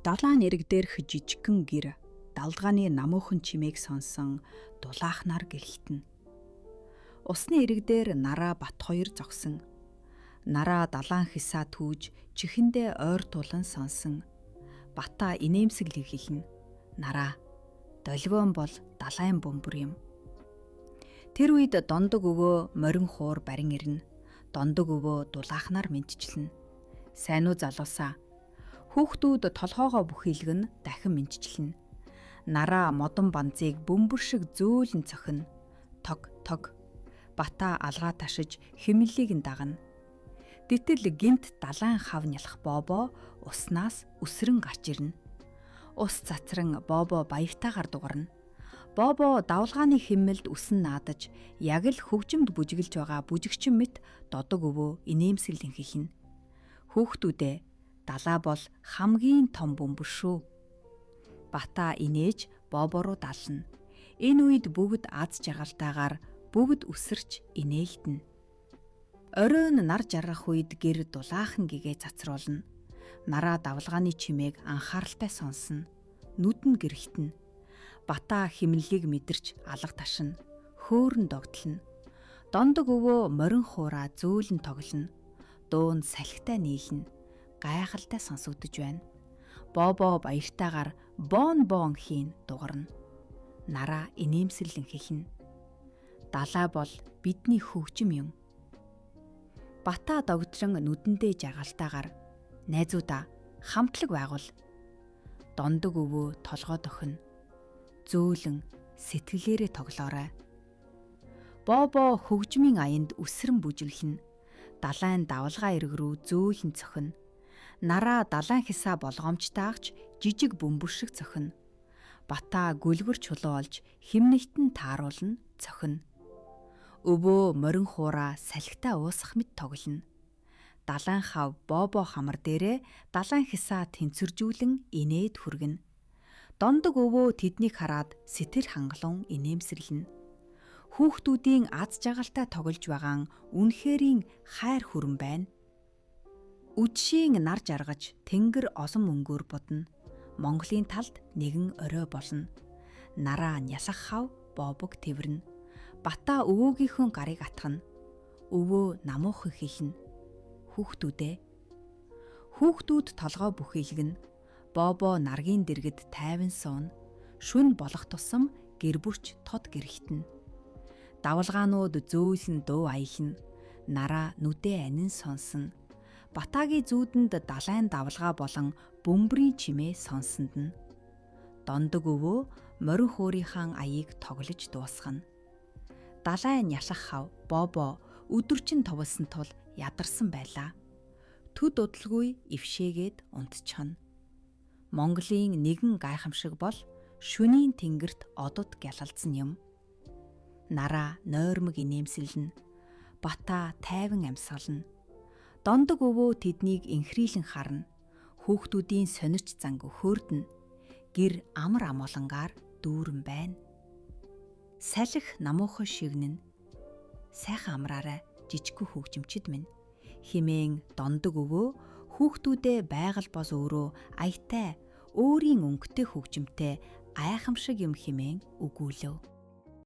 Далайн нэрэг дээрх жижигхэн гэр далдгааны намуухан чимээг сонсон дулаахнаар гэрэлтэнэ. Усны эрэг дээр нараа бат хоёр зогсон. Нараа далайн хисаа түүж чихэндээ ойр тулан сонсон. Бата инээмсэглэг хэлнэ. Нараа долгион бол далайн бөмбөр юм. Тэр үед дондог өвөө морин хуур барин ирнэ. Дондог өвөө дулаахнаар мэдчилнэ. Сайн уу залуусаа? Хүүхдүүд толгоогоо бүхийлгэн дахин мэдчилнэ. Нараа модон банзыг бөмбөр шиг зөөлөн цохино. Тог тог. Бата алгаа ташиж химэллийг нь дагна. Гэтэл гинт далайн хав нялх бообоо уснаас үсрэн гарч ирнэ. Ус цацран бообоо баяртайгаар дугарна. Бообоо давлгааны хэммэлд үсэн наадаж яг л хөгжимд бүжиглж байгаа бүжигчин мэт додог өвөө инээмсэглэн хэлнэ. Хүүхдүүдээ далаа бол хамгийн том бөмбөр шүү. Бата инээж бообоо руу дална. Энэ үед бүгд аз жаргалтайгаар бүгд үсэрч инээлтэнэ. Оройн нар жаргах үед гэр дулаахан гэгээ цацруулна. Нараа давлгааны чимээг анхааралтай сонсно. Нүд нь гэрэлтэнэ. Бата химнэлийг мэдэрч алга ташина. Хөөрн догтлно. Дондог өвөө морин хуураа зөөлөн тоглоно. Дуунд салхитай нийлнэ. Гайхалтай сонсогдож байна. Бообоо баяртайгаар боон боон хийн дугарна. Нараа инээмсэглэн хэлнэ. Далаа бол бидний хөгжим юм. Бата догтлон нүдэндээ жаргалтайгаар найзуудаа хамтлаг байгуул. Дондог өвөө толгой дохино. Зөөлөн сэтгэлээрээ тоглоорой. Бообоо хөгжмийн аянд үсрэн бүжиглэнэ. Далайн давлгаа эрг рүү зөөлөн цохино. Нараа далайн хисаа болгоомжтойгч жижиг бөмбөр шиг цохино. Бата гүлгэр чулуу олж химнэгтэн тааруулна, цохино. Өвөө морин хуураа салхитай уусах мэт тоглоно. Далайн хав бообоо хамар дээрээ далайн хисаа тэнцвэржүүлэн инээд хүргэнэ. Дондог өвөө тэднийг хараад сэтгэл хангалуун инээмсэрлэнэ. Хүүхдүүдийн аз жаргалтай тоглож байгаа үнэхэрийн хайр хүрэн байна. Үдшийн нар жаргаж тэнгэр олон мөнгөөр будна. Монголын талд нэгэн орой болно. Нараа нясах хав бообог тэвэрнэ. Бата өвөөгийнхөө гарыг атгана. Өвөө намуухан хэлнэ. Хүүхдүүдээ. Хүүхдүүд толгой бүхийлгэнэ. Бообоо наргийн дэргэд тайван сууна. Шүн болох тусам гэр бүрч тод гэрэлтэнэ. Давлгаанууд зөөлөн дуу аялна. Нараа нүдээ анин сонсно. Батагийн зүүдэнд далайн давлгаа болон бөмбөрийн чимээ сонсондно. Дондог өвөө морин хуурийнхаа аяыг тоглож дуусгана. Далайн няшах хав бообоо өдөржин товлсон тул ядарсан байлаа. Төд удалгүй ившээгээд унтчихно. Монголын нэгэн гайхамшиг бол шөнийн тэнгэрт одод гялалзсан юм. Нараа нойрмог инээмсэлнэ. Бата тайван амьсгална. Дондог өвөө тэднийг инхрийлэн харна. Хүүхдүүдийн сонирч занг хөөрдөн. Гэр амар амгалангаар дүүрэн байна. Салхи намуухан шигнэн. Сайхан амраарай жижигхэн хөгжимчд минь. Химэн дондог өвөө хүүхдүүдээ байгаль бос өөрөө аятай өөрийн өнгөтэй хөгжимтэй гайхамшиг юм химэн өгүүлв.